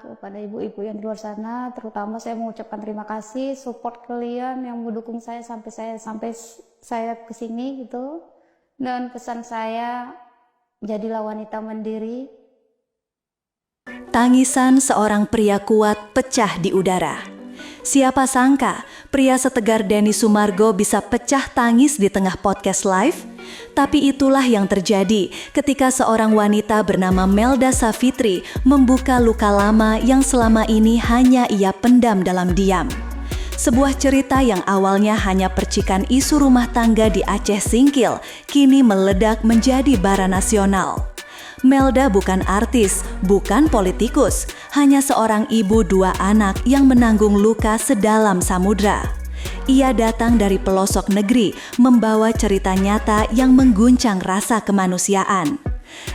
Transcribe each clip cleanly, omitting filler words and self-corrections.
kepada ibu-ibu yang di luar sana. Terutama saya mengucapkan terima kasih support kalian yang mendukung saya sampai saya ke sini gitu. Dan pesan saya, jadilah wanita mandiri. Tangisan seorang pria kuat pecah di udara. Siapa sangka pria setegar Denny Sumargo bisa pecah tangis di tengah podcast live? Tapi itulah yang terjadi ketika seorang wanita bernama Melda Savitri membuka luka lama yang selama ini hanya ia pendam dalam diam. Sebuah cerita yang awalnya hanya percikan isu rumah tangga di Aceh Singkil, kini meledak menjadi bara nasional. Melda bukan artis, bukan politikus, hanya seorang ibu 2 anak yang menanggung luka sedalam samudra. Ia datang dari pelosok negeri, membawa cerita nyata yang mengguncang rasa kemanusiaan.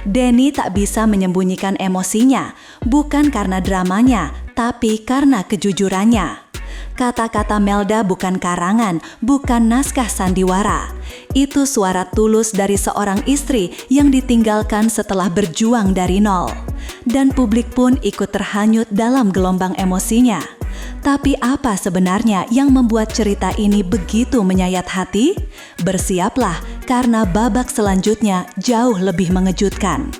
Denny tak bisa menyembunyikan emosinya, bukan karena dramanya, tapi karena kejujurannya. Kata-kata Melda bukan karangan, bukan naskah sandiwara. Itu suara tulus dari seorang istri yang ditinggalkan setelah berjuang dari nol. Dan publik pun ikut terhanyut dalam gelombang emosinya. Tapi apa sebenarnya yang membuat cerita ini begitu menyayat hati? Bersiaplah, karena babak selanjutnya jauh lebih mengejutkan.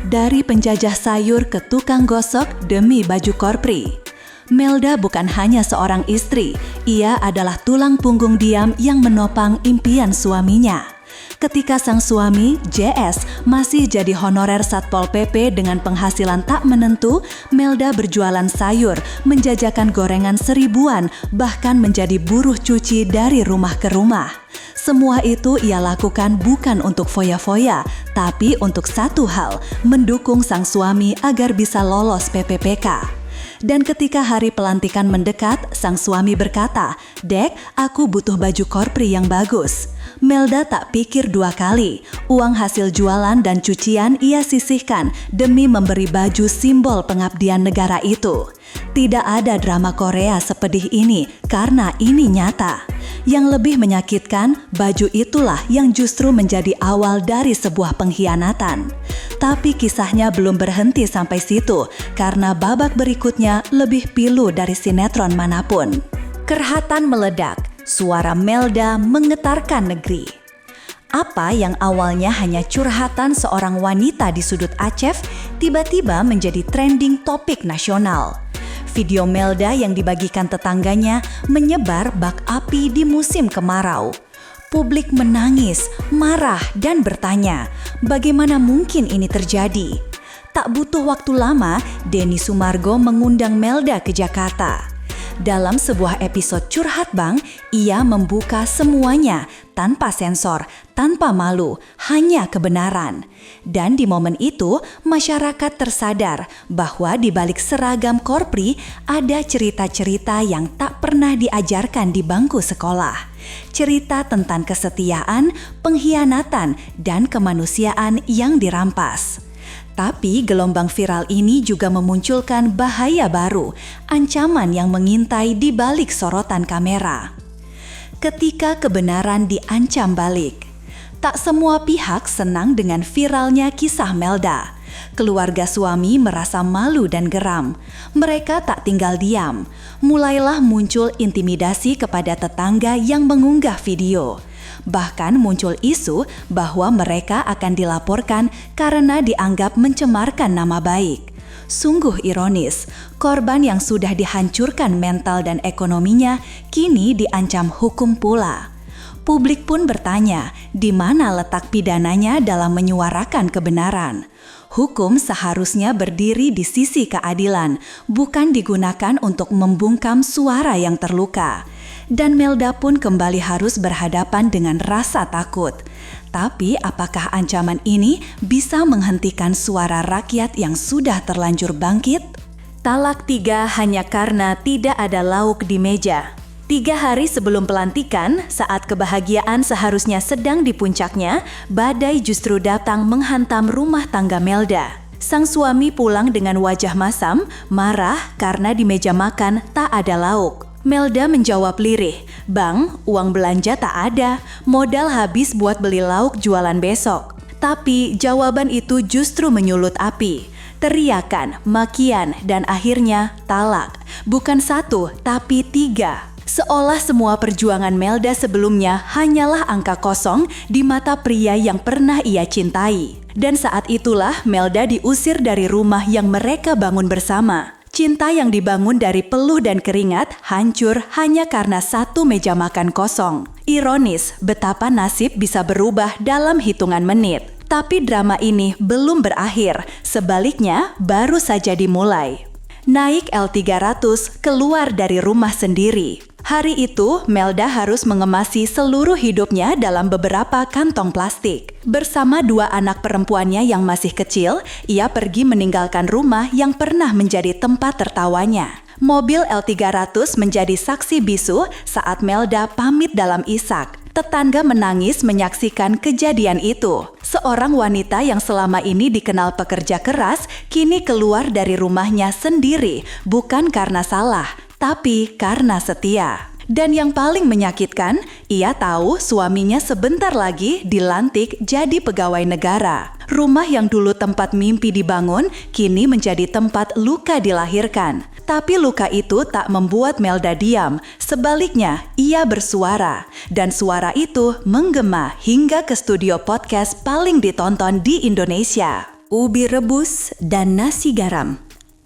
Dari penjajah sayur ke tukang gosok demi baju korpri. Melda bukan hanya seorang istri, ia adalah tulang punggung diam yang menopang impian suaminya. Ketika sang suami, JS, masih jadi honorer Satpol PP dengan penghasilan tak menentu, Melda berjualan sayur, menjajakan gorengan 1000-an, bahkan menjadi buruh cuci dari rumah ke rumah. Semua itu ia lakukan bukan untuk foya-foya, tapi untuk satu hal, mendukung sang suami agar bisa lolos PPPK. Dan ketika hari pelantikan mendekat, sang suami berkata, "Dek, aku butuh baju korpri yang bagus." Melda tak pikir 2 kali. Uang hasil jualan dan cucian ia sisihkan demi memberi baju simbol pengabdian negara itu. Tidak ada drama Korea sepedih ini karena ini nyata. Yang lebih menyakitkan, baju itulah yang justru menjadi awal dari sebuah pengkhianatan. Tapi kisahnya belum berhenti sampai situ, karena babak berikutnya lebih pilu dari sinetron manapun. Kerhatan meledak, suara Melda menggetarkan negeri. Apa yang awalnya hanya curhatan seorang wanita di sudut Aceh, tiba-tiba menjadi trending topik nasional. Video Melda yang dibagikan tetangganya menyebar bak api di musim kemarau. Publik menangis, marah, dan bertanya, bagaimana mungkin ini terjadi? Tak butuh waktu lama, Denny Sumargo mengundang Melda ke Jakarta. Dalam sebuah episode Curhat Bang, ia membuka semuanya tanpa sensor, tanpa malu, hanya kebenaran. Dan di momen itu, masyarakat tersadar bahwa di balik seragam korpri ada cerita-cerita yang tak pernah diajarkan di bangku sekolah. Cerita tentang kesetiaan, pengkhianatan, dan kemanusiaan yang dirampas. Tapi gelombang viral ini juga memunculkan bahaya baru, ancaman yang mengintai di balik sorotan kamera. Ketika kebenaran diancam balik, tak semua pihak senang dengan viralnya kisah Melda. Keluarga suami merasa malu dan geram. Mereka tak tinggal diam. Mulailah muncul intimidasi kepada tetangga yang mengunggah video. Bahkan muncul isu bahwa mereka akan dilaporkan karena dianggap mencemarkan nama baik. Sungguh ironis, korban yang sudah dihancurkan mental dan ekonominya kini diancam hukum pula. Publik pun bertanya, di mana letak pidananya dalam menyuarakan kebenaran? Hukum seharusnya berdiri di sisi keadilan, bukan digunakan untuk membungkam suara yang terluka. Dan Melda pun kembali harus berhadapan dengan rasa takut. Tapi apakah ancaman ini bisa menghentikan suara rakyat yang sudah terlanjur bangkit? Talak 3 hanya karena tidak ada lauk di meja. 3 hari sebelum pelantikan, saat kebahagiaan seharusnya sedang di puncaknya, badai justru datang menghantam rumah tangga Melda. Sang suami pulang dengan wajah masam, marah karena di meja makan tak ada lauk. Melda menjawab lirih, "Bang, uang belanja tak ada, modal habis buat beli lauk jualan besok." Tapi jawaban itu justru menyulut api. teriakan, makian, dan akhirnya talak. Bukan 1, tapi 3. Seolah semua perjuangan Melda sebelumnya hanyalah angka kosong di mata pria yang pernah ia cintai. Dan saat itulah Melda diusir dari rumah yang mereka bangun bersama. Cinta yang dibangun dari peluh dan keringat hancur hanya karena 1 meja makan kosong. Ironis betapa nasib bisa berubah dalam hitungan menit. Tapi drama ini belum berakhir, sebaliknya baru saja dimulai. Naik L300 keluar dari rumah sendiri. Hari itu, Melda harus mengemasi seluruh hidupnya dalam beberapa kantong plastik. Bersama 2 anak perempuannya yang masih kecil, ia pergi meninggalkan rumah yang pernah menjadi tempat tertawanya. Mobil L300 menjadi saksi bisu saat Melda pamit dalam isak. Tetangga menangis menyaksikan kejadian itu. Seorang wanita yang selama ini dikenal pekerja keras, kini keluar dari rumahnya sendiri, bukan karena salah, tapi karena setia. Dan yang paling menyakitkan, ia tahu suaminya sebentar lagi dilantik jadi pegawai negara. Rumah yang dulu tempat mimpi dibangun, kini menjadi tempat luka dilahirkan. Tapi luka itu tak membuat Melda diam, sebaliknya ia bersuara. Dan suara itu menggema hingga ke studio podcast paling ditonton di Indonesia. Ubi rebus dan nasi garam.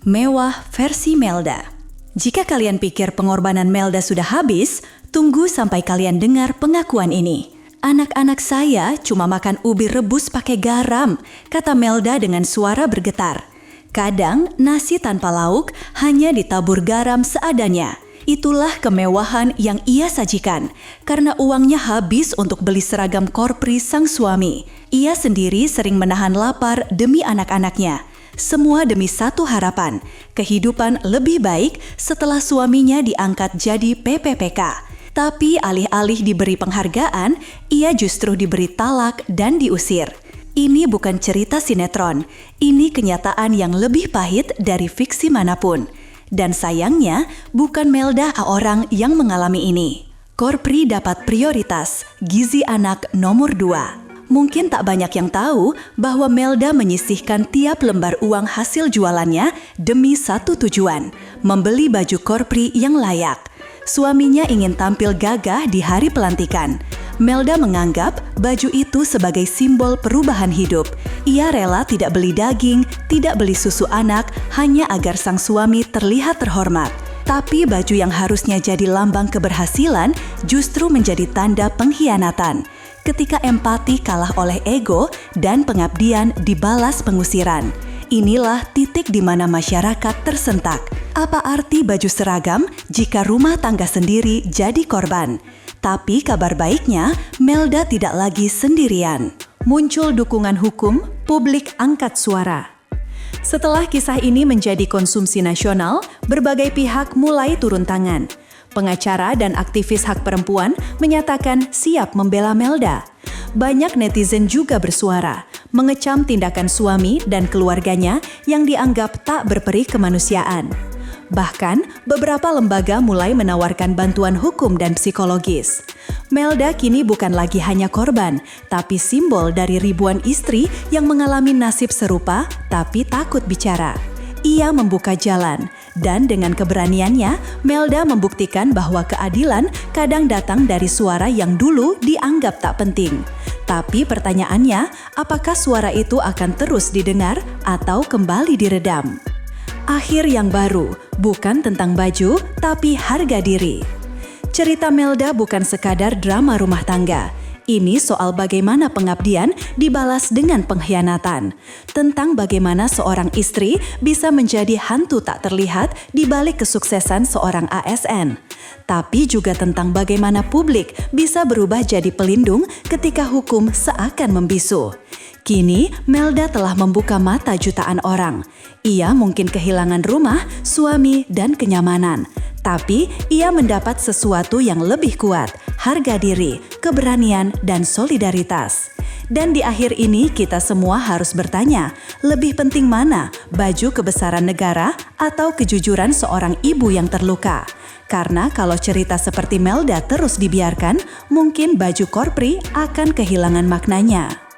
Mewah versi Melda. Jika kalian pikir pengorbanan Melda sudah habis, tunggu sampai kalian dengar pengakuan ini. Anak-anak saya cuma makan ubi rebus pakai garam, kata Melda dengan suara bergetar. Kadang nasi tanpa lauk hanya ditabur garam seadanya. Itulah kemewahan yang ia sajikan, karena uangnya habis untuk beli seragam korpri sang suami. Ia sendiri sering menahan lapar demi anak-anaknya. Semua demi satu harapan, kehidupan lebih baik setelah suaminya diangkat jadi PPPK. Tapi alih-alih diberi penghargaan, ia justru diberi talak dan diusir. Ini bukan cerita sinetron, ini kenyataan yang lebih pahit dari fiksi manapun. Dan sayangnya, bukan Melda orang yang mengalami ini. Korpri dapat prioritas, gizi anak nomor 2. Mungkin tak banyak yang tahu bahwa Melda menyisihkan tiap lembar uang hasil jualannya demi satu tujuan, membeli baju korpri yang layak. Suaminya ingin tampil gagah di hari pelantikan. Melda menganggap baju itu sebagai simbol perubahan hidup. Ia rela tidak beli daging, tidak beli susu anak, hanya agar sang suami terlihat terhormat. Tapi baju yang harusnya jadi lambang keberhasilan justru menjadi tanda pengkhianatan. Ketika empati kalah oleh ego dan pengabdian dibalas pengusiran. Inilah titik di mana masyarakat tersentak. Apa arti baju seragam jika rumah tangga sendiri jadi korban? Tapi kabar baiknya, Melda tidak lagi sendirian. Muncul dukungan hukum, publik angkat suara. Setelah kisah ini menjadi konsumsi nasional, berbagai pihak mulai turun tangan. Pengacara dan aktivis hak perempuan menyatakan siap membela Melda. Banyak netizen juga bersuara, mengecam tindakan suami dan keluarganya yang dianggap tak berperi kemanusiaan. Bahkan, beberapa lembaga mulai menawarkan bantuan hukum dan psikologis. Melda kini bukan lagi hanya korban, tapi simbol dari ribuan istri yang mengalami nasib serupa tapi takut bicara. Ia membuka jalan, dan dengan keberaniannya, Melda membuktikan bahwa keadilan kadang datang dari suara yang dulu dianggap tak penting. Tapi pertanyaannya, apakah suara itu akan terus didengar atau kembali diredam? Akhir yang baru, bukan tentang baju, tapi harga diri. Cerita Melda bukan sekadar drama rumah tangga. Ini soal bagaimana pengabdian dibalas dengan pengkhianatan. Tentang bagaimana seorang istri bisa menjadi hantu tak terlihat di balik kesuksesan seorang ASN. Tapi juga tentang bagaimana publik bisa berubah jadi pelindung ketika hukum seakan membisu. Kini, Melda telah membuka mata jutaan orang. Ia mungkin kehilangan rumah, suami, dan kenyamanan. Tapi, ia mendapat sesuatu yang lebih kuat, harga diri, keberanian, dan solidaritas. Dan di akhir ini, kita semua harus bertanya, lebih penting mana, baju kebesaran negara atau kejujuran seorang ibu yang terluka? Karena kalau cerita seperti Melda terus dibiarkan, mungkin baju korpri akan kehilangan maknanya.